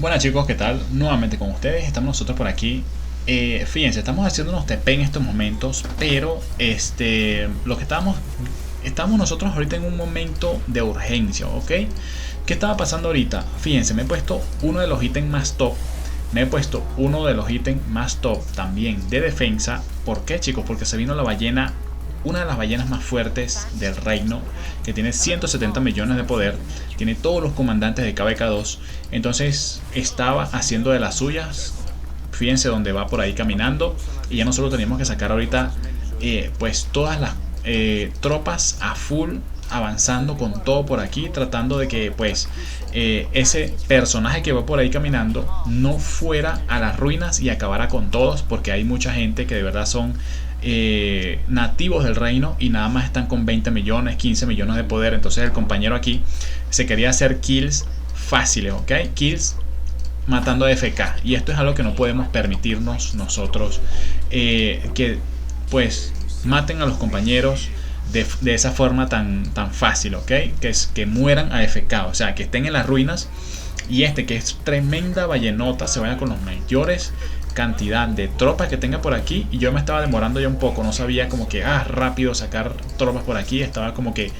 Bueno chicos, ¿qué tal? Nuevamente con ustedes, estamos nosotros por aquí. Fíjense, estamos haciendo unos TP en estos momentos, pero lo que estamos nosotros ahorita en un momento de urgencia, ¿ok? ¿Qué estaba pasando ahorita? Fíjense, me he puesto uno de los ítems más top. Me he puesto uno de los ítems más top también de defensa. ¿Por qué, chicos? Porque se vino la ballena, una de las ballenas más fuertes del reino, que tiene 170 millones de poder, tiene todos los comandantes de KVK2. Entonces estaba haciendo de las suyas. Fíjense dónde va por ahí caminando, y ya nosotros teníamos que sacar ahorita pues todas las tropas a full, avanzando con todo por aquí, tratando de que pues ese personaje que va por ahí caminando no fuera a las ruinas y acabara con todos, porque hay mucha gente que de verdad son nativos del reino y nada más están con 20 millones, 15 millones de poder. Entonces el compañero aquí se quería hacer kills fáciles, ¿ok? Kills matando a FK, y esto es algo que no podemos permitirnos nosotros, que pues maten a los compañeros de esa forma tan fácil, ¿ok? Que mueran a FK, o sea, que estén en las ruinas, y que es tremenda ballenota se vaya con los mayores cantidad de tropas que tenga por aquí. Y yo me estaba demorando ya un poco, no sabía como que rápido sacar tropas por aquí, estaba como que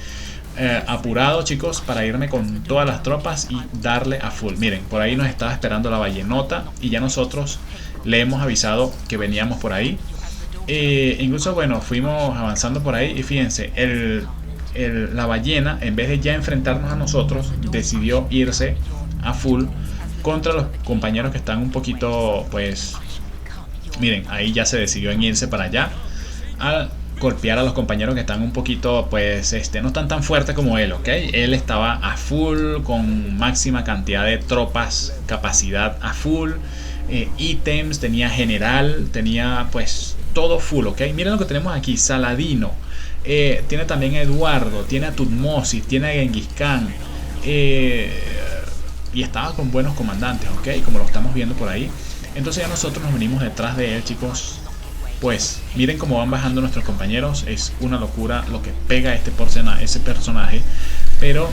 apurado, chicos, para irme con todas las tropas y darle a full. Miren, por ahí nos estaba esperando la ballenota y ya nosotros le hemos avisado que veníamos por ahí. Incluso, bueno, fuimos avanzando por ahí y fíjense, la ballena, en vez de ya enfrentarnos a nosotros, decidió irse a full contra los compañeros que están un poquito, pues, miren, ahí ya se decidió en irse para allá a golpear a los compañeros que están un poquito, pues, no están tan fuertes como él, ¿ok? Él estaba a full, con máxima cantidad de tropas, capacidad a full, ítems, tenía general, tenía, pues, todo full, ¿ok? Miren lo que tenemos aquí, Saladino, tiene también a Eduardo, tiene a Tutmosis, tiene a Genghis Khan, y estaba con buenos comandantes, ¿ok? Como lo estamos viendo por ahí. Entonces ya nosotros nos venimos detrás de él, chicos. Pues miren cómo van bajando nuestros compañeros. Es una locura lo que pega ese personaje. Pero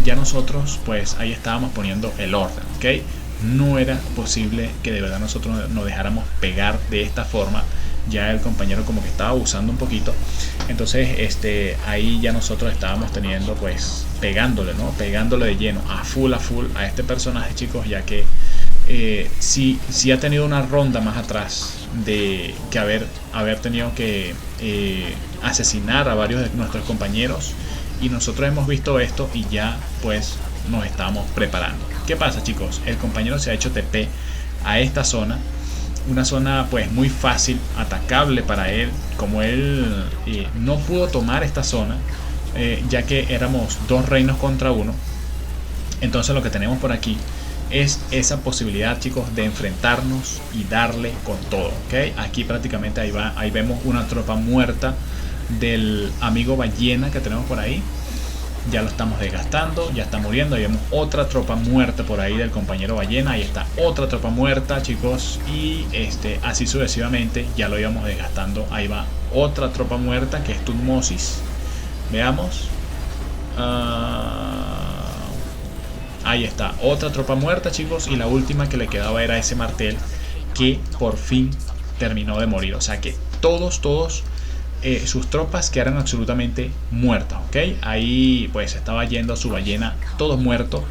ya nosotros pues ahí estábamos poniendo el orden, ¿ok? No era posible que de verdad nosotros nos dejáramos pegar de esta forma. Ya el compañero como que estaba abusando un poquito. Entonces ahí ya nosotros estábamos teniendo pues pegándole, ¿no? Pegándole de lleno a full a este personaje, chicos, ya que sí ha tenido una ronda más atrás de que haber tenido que asesinar a varios de nuestros compañeros, y nosotros hemos visto esto y ya pues nos estamos preparando. ¿Qué pasa, chicos? El compañero se ha hecho TP a esta zona, una zona pues muy fácil, atacable para él. Como él no pudo tomar esta zona, ya que éramos dos reinos contra uno, entonces lo que tenemos por aquí es esa posibilidad, chicos, de enfrentarnos y darle con todo, ¿ok? Aquí prácticamente ahí vemos una tropa muerta del amigo ballena que tenemos por ahí. Ya lo estamos desgastando, ya está muriendo. Ahí vemos otra tropa muerta por ahí del compañero ballena. Ahí está otra tropa muerta, chicos. Y así sucesivamente ya lo íbamos desgastando. Ahí va otra tropa muerta, que es Tutmosis. Veamos. Ahí está otra tropa muerta, chicos. Y la última que le quedaba era ese martel, que por fin terminó de morir. O sea que todos sus tropas quedaron absolutamente muertas, ¿ok? Ahí pues estaba yendo su ballena todo muerto,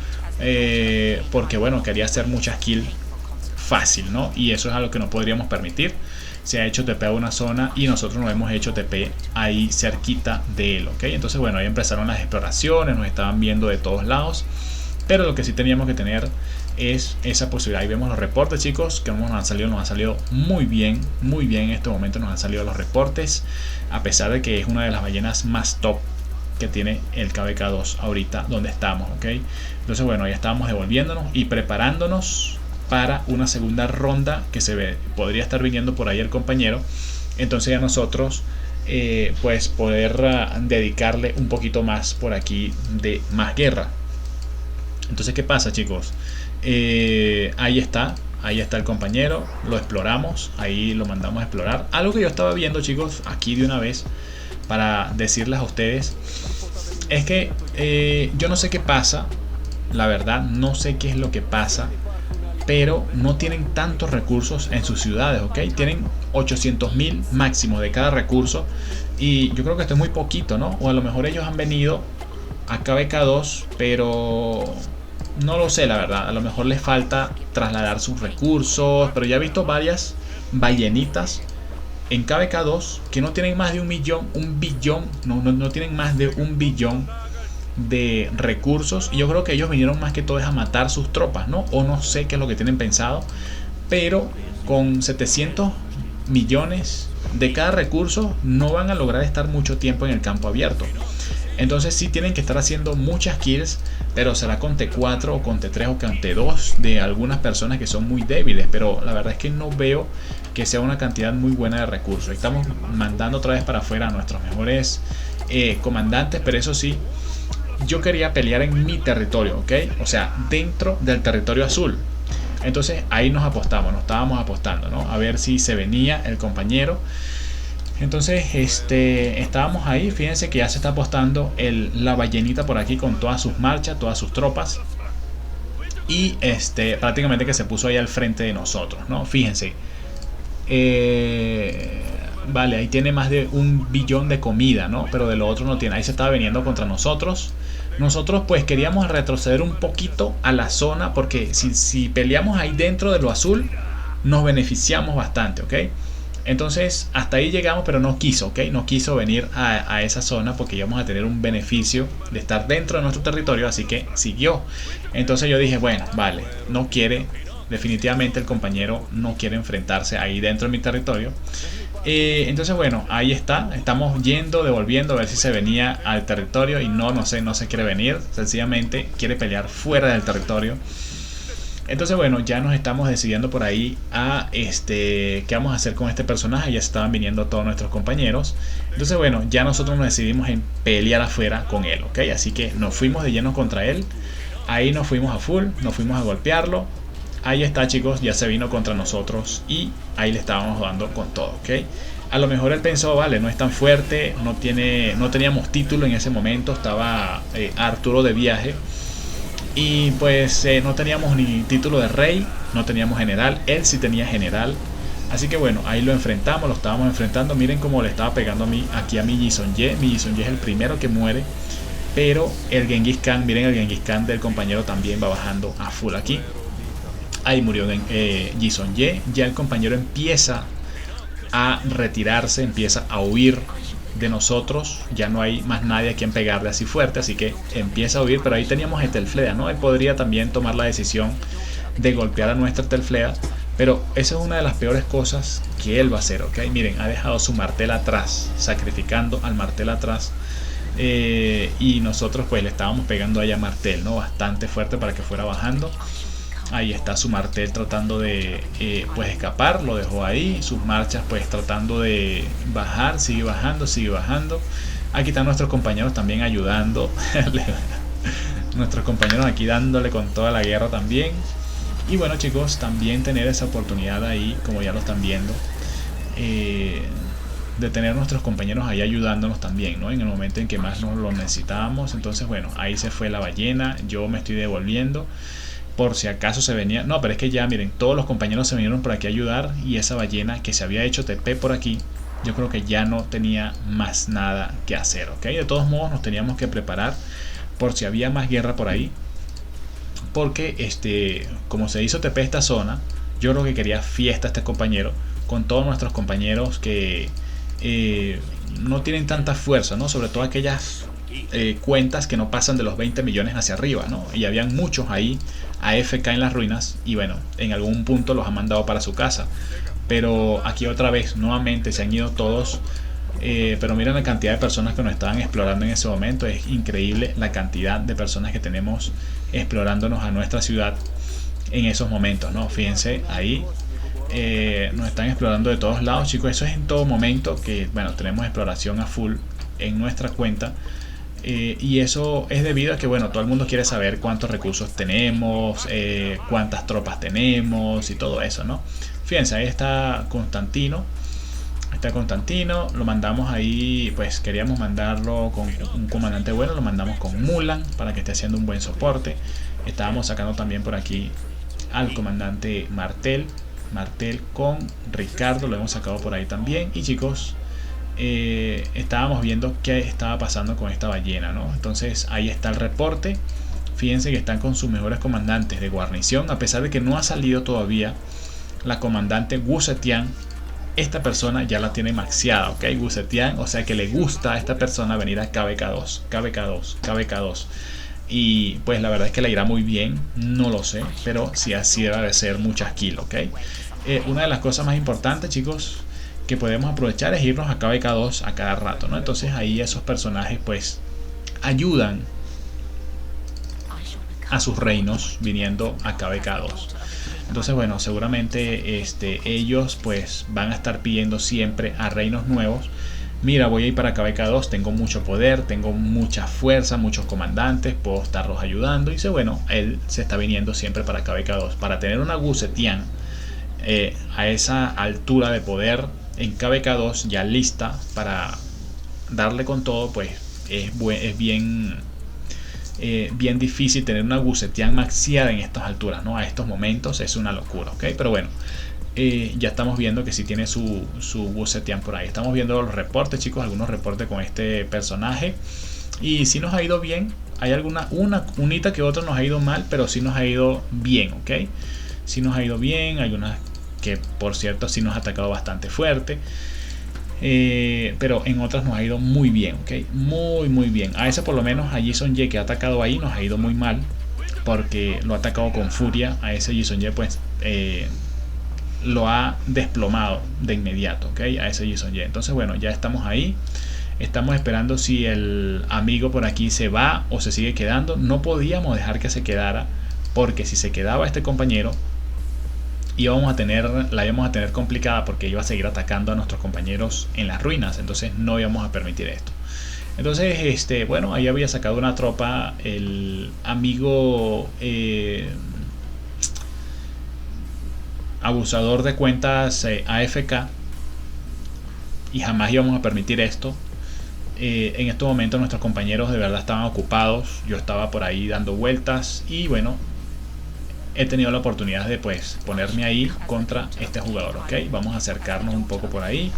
porque bueno, quería hacer muchas kills fácil, ¿no? Y eso es algo que no podríamos permitir. Se ha hecho TP a una zona y nosotros nos hemos hecho TP ahí cerquita de él, ¿ok? Entonces bueno, ahí empezaron las exploraciones, nos estaban viendo de todos lados, pero lo que sí teníamos que tener es esa posibilidad. Ahí vemos los reportes, chicos, que nos han salido muy bien en este momento. Nos han salido los reportes, a pesar de que es una de las ballenas más top que tiene el KVK2 ahorita donde estamos, ¿ok? Entonces bueno, ya estábamos devolviéndonos y preparándonos para una segunda ronda que podría estar viniendo por ahí el compañero. Entonces ya nosotros pues poder dedicarle un poquito más por aquí de más guerra. Entonces, ¿qué pasa, chicos? Ahí está el compañero, lo exploramos, ahí lo mandamos a explorar. Algo que yo estaba viendo, chicos, aquí de una vez, para decirles a ustedes, es que yo no sé qué pasa, la verdad no sé qué es lo que pasa, pero no tienen tantos recursos en sus ciudades, ¿ok? Tienen 800.000 máximo de cada recurso y yo creo que esto es muy poquito, ¿no? O a lo mejor ellos han venido a KBK2, pero no lo sé, la verdad. A lo mejor les falta trasladar sus recursos, pero ya he visto varias ballenitas en KBK2 que no tienen más de un billón, no tienen más de un billón de recursos, y yo creo que ellos vinieron más que todo es a matar sus tropas, ¿no? O no sé qué es lo que tienen pensado, pero con 700 millones de cada recurso no van a lograr estar mucho tiempo en el campo abierto. Entonces sí tienen que estar haciendo muchas kills, pero será con T4 o con T3 o con T2 de algunas personas que son muy débiles, pero la verdad es que no veo que sea una cantidad muy buena de recursos. Estamos mandando otra vez para afuera a nuestros mejores comandantes, pero eso sí, yo quería pelear en mi territorio, ¿ok? O sea, dentro del territorio azul. Entonces ahí nos estábamos apostando, ¿no? A ver si se venía el compañero. Entonces estábamos ahí, fíjense que ya se está apostando la ballenita por aquí con todas sus marchas, todas sus tropas. Y prácticamente que se puso ahí al frente de nosotros, ¿no? Fíjense. Vale, ahí tiene más de 1 billón de comida, ¿no? Pero de lo otro no tiene. Ahí se estaba viniendo contra nosotros. Nosotros pues queríamos retroceder un poquito a la zona, porque si peleamos ahí dentro de lo azul nos beneficiamos bastante, ¿ok? Entonces hasta ahí llegamos, pero no quiso, ¿ok? No quiso venir a esa zona porque íbamos a tener un beneficio de estar dentro de nuestro territorio, así que siguió. Entonces yo dije, bueno, vale, no quiere, definitivamente el compañero no quiere enfrentarse ahí dentro de mi territorio. Entonces bueno, ahí está, estamos devolviendo a ver si se venía al territorio y no se quiere venir, sencillamente quiere pelear fuera del territorio. Entonces bueno, ya nos estamos decidiendo por ahí a qué vamos a hacer con este personaje. Ya estaban viniendo todos nuestros compañeros. Entonces bueno, ya nosotros nos decidimos en pelear afuera con él, ¿ok? Así que nos fuimos de lleno contra él. Ahí nos fuimos a full, nos fuimos a golpearlo. Ahí está, chicos, ya se vino contra nosotros y ahí le estábamos dando con todo, ¿ok? A lo mejor él pensó, vale, no es tan fuerte, no teníamos título en ese momento, estaba Arturo de viaje. Y pues no teníamos ni título de rey, no teníamos general, él sí tenía general. Así que bueno, ahí lo estábamos enfrentando. Miren cómo le estaba pegando aquí a mi Yi. Mi Yi es el primero que muere. Pero el Genghis Khan, miren, el Genghis Khan del compañero también va bajando a full aquí. Ahí murió Yi. Ya el compañero empieza a retirarse, empieza a huir de nosotros. Ya no hay más nadie a quien pegarle así fuerte, así que empieza a huir. Pero ahí teníamos Telflea, ¿no? Él podría también tomar la decisión de golpear a nuestra Telflea, pero esa es una de las peores cosas que él va a hacer, ¿ok? Miren, ha dejado su martel atrás, sacrificando al martel atrás. Y nosotros pues le estábamos pegando allá martel, ¿no? Bastante fuerte para que fuera bajando. Ahí está su martel tratando de pues escapar, lo dejó ahí. Sus marchas pues tratando de bajar, sigue bajando. Aquí están nuestros compañeros también ayudando. Nuestros compañeros aquí dándole con toda la guerra también. Y bueno, chicos, también tener esa oportunidad ahí, como ya lo están viendo, de tener nuestros compañeros ahí ayudándonos también, ¿no? En el momento en que más nos lo necesitábamos. Entonces bueno, ahí se fue la ballena. Yo me estoy devolviendo por si acaso se venía. No, pero es que ya miren, todos los compañeros se vinieron por aquí a ayudar. Y esa ballena que se había hecho TP por aquí, yo creo que ya no tenía más nada que hacer, ¿ok? De todos modos nos teníamos que preparar por si había más guerra por ahí, porque como se hizo TP esta zona, yo creo que quería fiesta este compañero con todos nuestros compañeros que no tienen tanta fuerza, ¿no? Sobre todo aquellas cuentas que no pasan de los 20 millones hacia arriba, ¿no? Y habían muchos ahí AFK en las ruinas y bueno, en algún punto los han mandado para su casa. Pero aquí otra vez, nuevamente se han ido todos. Pero miren la cantidad de personas que nos estaban explorando en ese momento. Es increíble la cantidad de personas que tenemos explorándonos a nuestra ciudad en esos momentos, ¿no? Fíjense ahí, nos están explorando de todos lados, chicos. Eso es en todo momento que, bueno, tenemos exploración a full en nuestra cuenta. Y eso es debido a que, bueno, todo el mundo quiere saber cuántos recursos tenemos, cuántas tropas tenemos y todo eso, ¿no? Fíjense, ahí está Constantino. Lo mandamos ahí, pues queríamos mandarlo con un comandante bueno, lo mandamos con Mulan para que esté haciendo un buen soporte. Estábamos sacando también por aquí al comandante Martel con Ricardo, lo hemos sacado por ahí también. Y chicos, estábamos viendo qué estaba pasando con esta ballena, ¿no? Entonces ahí está el reporte. Fíjense que están con sus mejores comandantes de guarnición, a pesar de que no ha salido todavía la comandante Gusetian. Esta persona ya la tiene maxiada, ¿ok? Gusetian, o sea que le gusta a esta persona venir a KVK2, KVK2, KVK2. Y pues la verdad es que le irá muy bien, no lo sé, pero sí así debe de ser muchas kills, ¿ok? Una de las cosas más importantes, chicos, que podemos aprovechar es irnos a KVK2 a cada rato, ¿no? Entonces ahí esos personajes pues ayudan a sus reinos viniendo a KVK2. Entonces bueno, seguramente ellos pues van a estar pidiendo siempre a reinos nuevos. Mira, voy a ir para KVK2, tengo mucho poder, tengo mucha fuerza, muchos comandantes, puedo estarlos ayudando. Y dice, bueno, él se está viniendo siempre para KVK2. Para tener una Gusetian a esa altura de poder en KVK2 ya lista para darle con todo, pues es bien difícil tener una Gusetian maxiada en estas alturas, ¿no? A estos momentos es una locura, ¿ok? Pero bueno. Ya estamos viendo que sí tiene su Gusetian por ahí. Estamos viendo los reportes, chicos, algunos reportes con este personaje. Y sí nos ha ido bien. Hay unita que otra nos ha ido mal, pero sí nos ha ido bien, ¿ok? Sí nos ha ido bien. Hay unas que, por cierto, sí nos ha atacado bastante fuerte. Pero en otras nos ha ido muy bien, ¿ok? Muy bien. A ese por lo menos, a Jason Ye que ha atacado ahí, nos ha ido muy mal. Porque lo ha atacado con furia. A ese Jason Ye, pues... lo ha desplomado de inmediato, ¿ok? A ese Jason Ye. Entonces bueno, ya estamos ahí. Estamos esperando si el amigo por aquí se va o se sigue quedando. No podíamos dejar que se quedara, porque si se quedaba este compañero la íbamos a tener complicada, porque iba a seguir atacando a nuestros compañeros en las ruinas. Entonces no íbamos a permitir esto. Entonces bueno, ahí había sacado una tropa el amigo abusador de cuentas AFK, y jamás íbamos a permitir esto. En estos momentos nuestros compañeros de verdad estaban ocupados, yo estaba por ahí dando vueltas y bueno, he tenido la oportunidad de pues ponerme ahí contra este jugador, ok. Vamos a acercarnos un poco por ahí.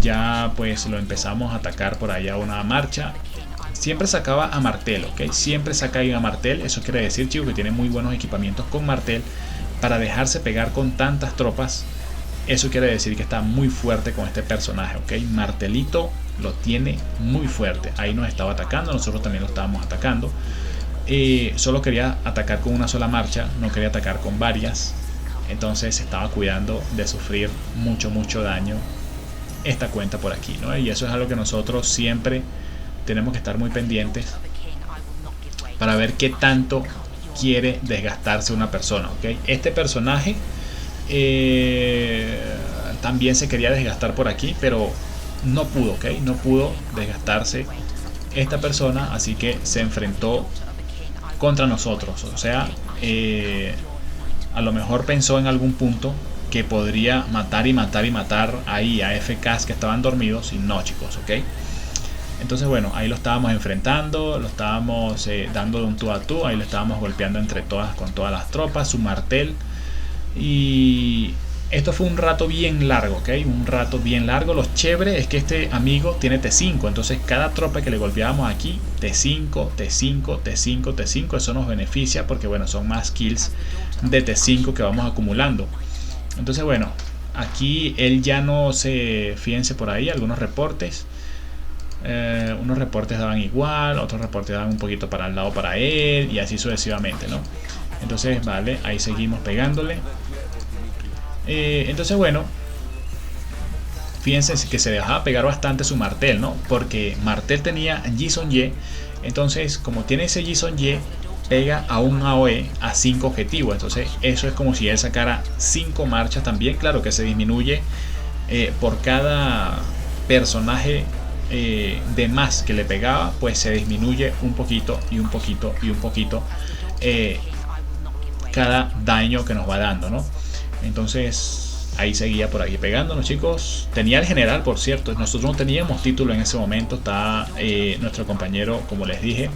Ya pues lo empezamos a atacar por allá a una marcha. Siempre sacaba a Martel, ok. Siempre saca ahí a Martel. Eso quiere decir, chicos, que tiene muy buenos equipamientos con Martel para dejarse pegar con tantas tropas. Eso quiere decir que está muy fuerte con este personaje, ok. Martelito lo tiene muy fuerte. Ahí nos estaba atacando, nosotros también lo estábamos atacando. Solo quería atacar con una sola marcha, no quería atacar con varias. Entonces se estaba cuidando de sufrir mucho daño esta cuenta por aquí, ¿no? Y eso es algo que nosotros siempre tenemos que estar muy pendientes para ver qué tanto quiere desgastarse una persona, ¿ok? Este personaje también se quería desgastar por aquí, pero no pudo, ¿ok? No pudo desgastarse esta persona, así que se enfrentó contra nosotros. O sea, a lo mejor pensó en algún punto que podría matar ahí a FKs que estaban dormidos, y no, chicos, ¿ok? Entonces bueno, ahí lo estábamos enfrentando, lo estábamos dando de un tú a tú, ahí lo estábamos golpeando con todas las tropas, su martel. Y esto fue un rato bien largo, ¿ok? Un rato bien largo. Lo chévere es que este amigo tiene T5, entonces cada tropa que le golpeábamos aquí, T5, T5, T5, T5, eso nos beneficia porque bueno, son más kills de T5 que vamos acumulando. Entonces bueno, aquí él ya no se... Fíjense por ahí, algunos reportes. Unos reportes daban igual, otros reportes daban un poquito para el lado para él, y así sucesivamente, ¿no? Entonces vale, ahí seguimos pegándole. Entonces bueno, fíjense que se dejaba pegar bastante su martel, ¿no? Porque martel tenía Jason Ye. Entonces como tiene ese Jason Ye, pega a un AOE a 5 objetivos. Entonces eso es como si él sacara 5 marchas también. Claro que se disminuye por cada personaje de más que le pegaba, pues se disminuye un poquito y un poquito y un poquito cada daño que nos va dando, ¿no? Entonces ahí seguía por aquí pegándonos, chicos. Tenía el general, por cierto. Nosotros no teníamos título en ese momento. Está nuestro compañero, como les dije,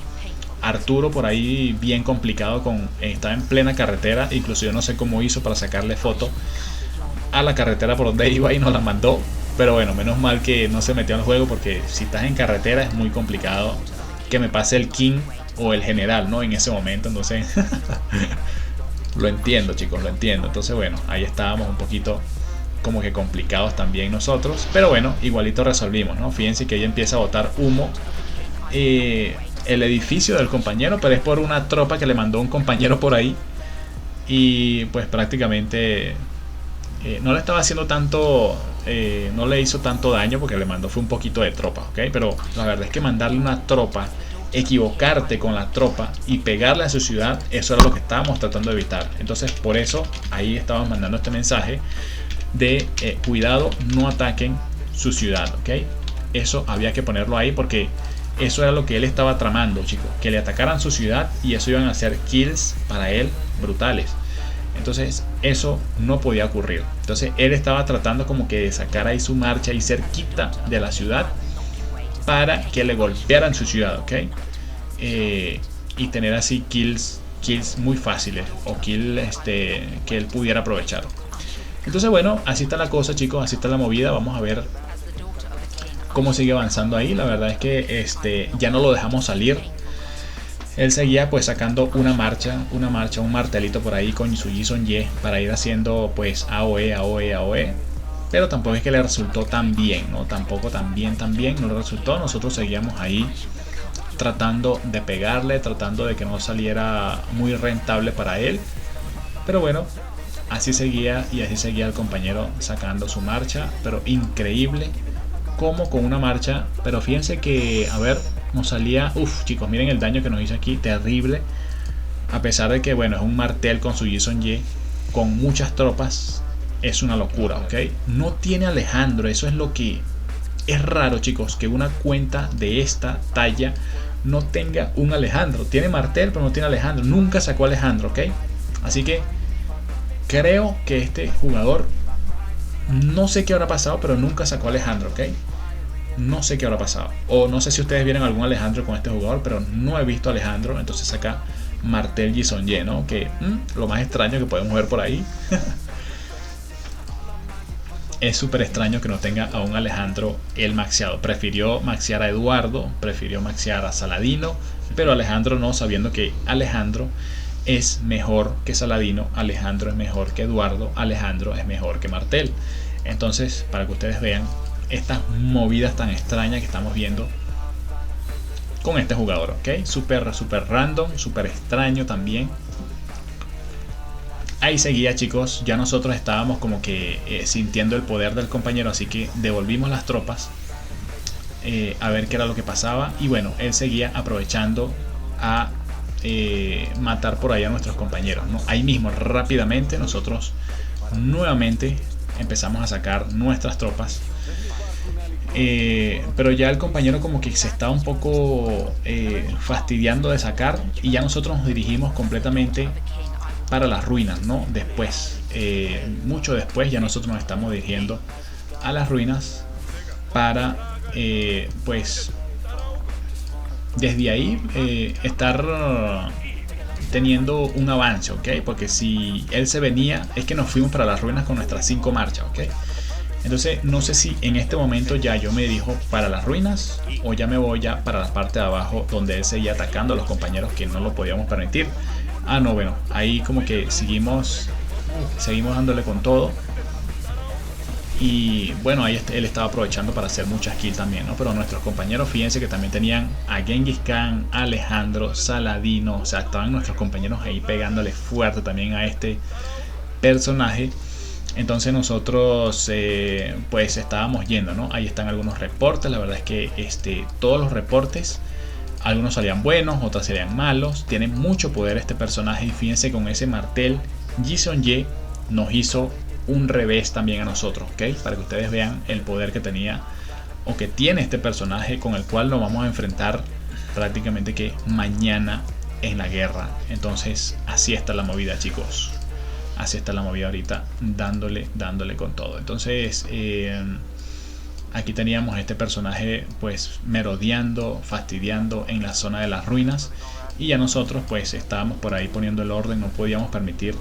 Arturo por ahí bien complicado, estaba en plena carretera, incluso yo no sé cómo hizo para sacarle foto a la carretera por donde iba y nos la mandó. Pero bueno, menos mal que no se metió al juego, porque si estás en carretera es muy complicado que me pase el King o el general, ¿no? En ese momento, entonces lo entiendo, chicos, lo entiendo. Entonces bueno, ahí estábamos un poquito como que complicados también nosotros, pero bueno, igualito resolvimos, ¿no? Fíjense que ella empieza a botar humo el edificio del compañero, pero es por una tropa que le mandó un compañero por ahí, y pues prácticamente no le estaba haciendo tanto, no le hizo tanto daño, porque le mandó fue un poquito de tropa, ¿ok? Pero la verdad es que mandarle una tropa, equivocarte con la tropa y pegarle a su ciudad, eso era lo que estábamos tratando de evitar. Entonces por eso ahí estábamos mandando este mensaje de cuidado, no ataquen su ciudad, ¿ok? Eso había que ponerlo ahí, porque eso era lo que él estaba tramando, chicos, que le atacaran su ciudad, y eso iban a ser kills para él brutales. Entonces eso no podía ocurrir. Entonces él estaba tratando como que de sacar ahí su marcha y cerquita de la ciudad para que le golpearan su ciudad, ¿ok? Y tener así kills muy fáciles, o kills que él pudiera aprovechar. Entonces bueno, así está la cosa, chicos, así está la movida. Vamos a ver cómo sigue avanzando ahí. La verdad es que ya no lo dejamos salir. Él seguía pues sacando una marcha, un martelito por ahí con su Jison Ye para ir haciendo pues AOE. Pero tampoco es que le resultó tan bien, ¿no? Tampoco tan bien no le resultó. Nosotros seguíamos ahí tratando de pegarle, tratando de que no saliera muy rentable para él. Pero bueno, así seguía, y así seguía el compañero sacando su marcha. Pero increíble como con una marcha. Pero fíjense que, a ver, nos salía, chicos, miren el daño que nos hizo aquí, terrible. A pesar de que, bueno, es un martel con su Jison Ye, con muchas tropas, es una locura, ¿ok? No tiene Alejandro, eso es lo que es raro, chicos, que una cuenta de esta talla no tenga un Alejandro. Tiene martel, pero no tiene Alejandro. Nunca sacó Alejandro, ¿ok? Así que creo que este jugador, no sé qué habrá pasado, pero nunca sacó Alejandro, ¿ok? No sé qué habrá pasado. O no sé si ustedes vieron algún Alejandro con este jugador, pero no he visto Alejandro. Entonces saca martel Jison Ye, ¿no? Que lo más extraño que podemos ver por ahí. Es súper extraño que no tenga a un Alejandro el maxeado. Prefirió maxear a Eduardo, prefirió maxear a Saladino, pero Alejandro no, sabiendo que Alejandro es mejor que Saladino, Alejandro es mejor que Eduardo, Alejandro es mejor que Martel. Entonces, para que ustedes vean estas movidas tan extrañas que estamos viendo con este jugador, ¿ok? Súper random, súper extraño también. Ahí seguía, chicos, ya nosotros estábamos como que sintiendo el poder del compañero, así que devolvimos las tropas a ver qué era lo que pasaba. Y bueno, él seguía aprovechando a matar por ahí a nuestros compañeros, ¿no? Ahí mismo, rápidamente, nosotros nuevamente empezamos a sacar nuestras tropas. Pero ya el compañero como que se estaba un poco fastidiando de sacar, y ya nosotros nos dirigimos completamente para las ruinas, ¿no? Después, mucho después, ya nosotros nos estamos dirigiendo a las ruinas para pues desde ahí estar teniendo un avance, ¿ok? Porque si él se venía, es que nos fuimos para las ruinas con nuestras 5 marchas, ¿ok? Entonces no sé si en este momento ya yo me dirijo para las ruinas, o ya me voy ya para la parte de abajo donde él seguía atacando a los compañeros, que no lo podíamos permitir. No, bueno, ahí como que seguimos dándole con todo. Y bueno, ahí él estaba aprovechando para hacer muchas kills también, ¿no? Pero nuestros compañeros, fíjense que también tenían a Genghis Khan, Alejandro, Saladino. O sea, estaban nuestros compañeros ahí pegándole fuerte también a este personaje. Entonces nosotros pues estábamos yendo, ¿no? Ahí están algunos reportes. La verdad es que todos los reportes, algunos salían buenos, otros salían malos. Tiene mucho poder este personaje, y fíjense, con ese martel Jison Ye nos hizo un revés también a nosotros, ¿ok? Para que ustedes vean el poder que tenía, o que tiene este personaje, con el cual nos vamos a enfrentar prácticamente que mañana en la guerra. Entonces así está la movida, chicos. Así está la movida ahorita, dándole con todo. Entonces aquí teníamos este personaje pues merodeando, fastidiando en la zona de las ruinas. y ya nosotros pues estábamos por ahí poniendo el orden, no podíamos permitir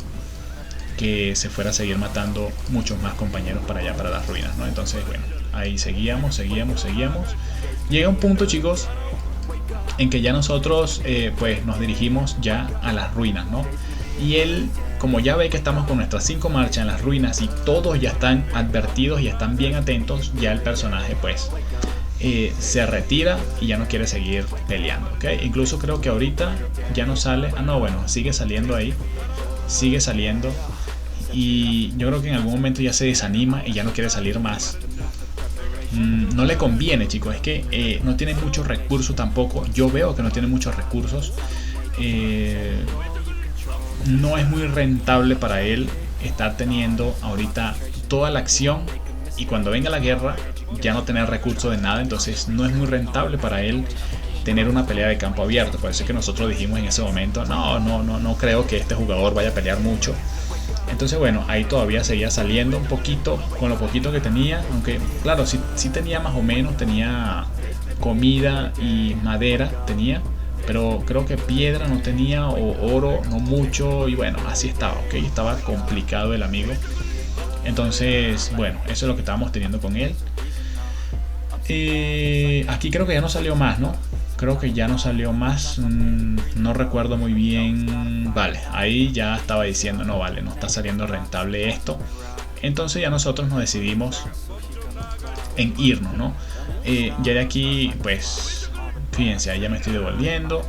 que se fuera a seguir matando muchos más compañeros para allá, para las ruinas, ¿no? Entonces, bueno, ahí seguíamos. Llega un punto, chicos, en que ya nosotros pues nos dirigimos ya a las ruinas, ¿no? Y él, como ya ve que estamos con nuestras 5 marchas en las ruinas y todos ya están advertidos y están bien atentos, ya el personaje pues se retira y ya no quiere seguir peleando, ¿ok? Incluso creo que ahorita ya no sale, no, bueno, sigue saliendo ahí, sigue saliendo, y yo creo que en algún momento ya se desanima y ya no quiere salir más. No le conviene, chicos, es que no tiene muchos recursos tampoco. Yo veo que no tiene muchos recursos. No es muy rentable para él estar teniendo ahorita toda la acción y cuando venga la guerra ya no tener recursos de nada. Entonces no es muy rentable para él tener una pelea de campo abierto. Por eso es que nosotros dijimos en ese momento, no creo que este jugador vaya a pelear mucho. Entonces bueno, ahí todavía seguía saliendo un poquito con lo poquito que tenía, aunque claro, sí tenía más o menos, tenía comida y madera, pero creo que piedra no tenía, o oro no mucho, y bueno, así estaba, ok, estaba complicado el amigo. Entonces bueno, eso es lo que estábamos teniendo con él. Aquí creo que ya no salió más, ¿no? Creo que ya no salió más, no recuerdo muy bien. Vale, ahí ya estaba diciendo, no vale, no está saliendo rentable esto. Entonces ya nosotros nos decidimos en irnos, ¿no? Ya de aquí, pues, fíjense, ahí ya me estoy devolviendo.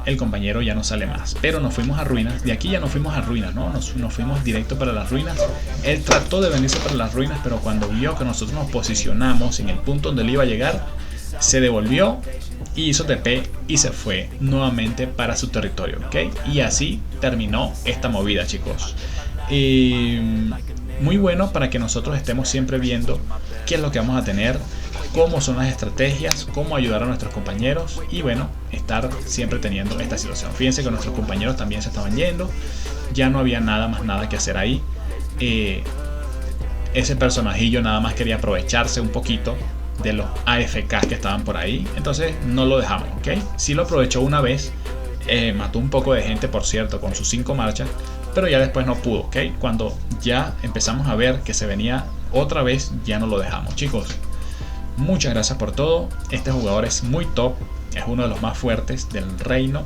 El compañero ya no sale más, pero nos fuimos a ruinas. De aquí ya nos fuimos a ruinas, ¿no? Nos fuimos directo para las ruinas. Él trató de venirse para las ruinas, pero cuando vio que nosotros nos posicionamos en el punto donde él iba a llegar, se devolvió y hizo TP y se fue nuevamente para su territorio, ¿ok? Y así terminó esta movida, chicos. Muy bueno para que nosotros estemos siempre viendo qué es lo que vamos a tener, cómo son las estrategias, cómo ayudar a nuestros compañeros y bueno, estar siempre teniendo esta situación. Fíjense que nuestros compañeros también se estaban yendo, ya no había nada que hacer ahí. Ese personajillo nada más quería aprovecharse un poquito de los AFK que estaban por ahí, entonces no lo dejamos, ¿ok? Sí lo aprovechó una vez, mató un poco de gente, por cierto, con sus 5 marchas, pero ya después no pudo, ¿ok? Cuando ya empezamos a ver que se venía otra vez, ya no lo dejamos, chicos. Muchas gracias por todo. Este jugador es muy top, es uno de los más fuertes del reino.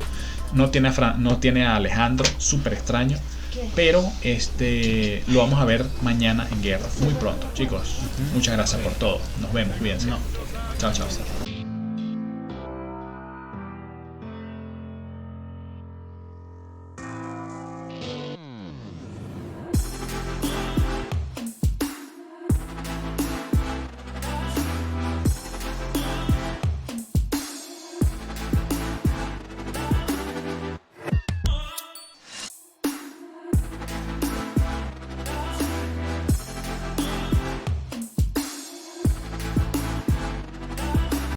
No tiene a Alejandro, súper extraño, pero lo vamos a ver mañana en guerra, muy pronto, chicos. Muchas gracias por todo. Nos vemos, cuídense. Chao, chao.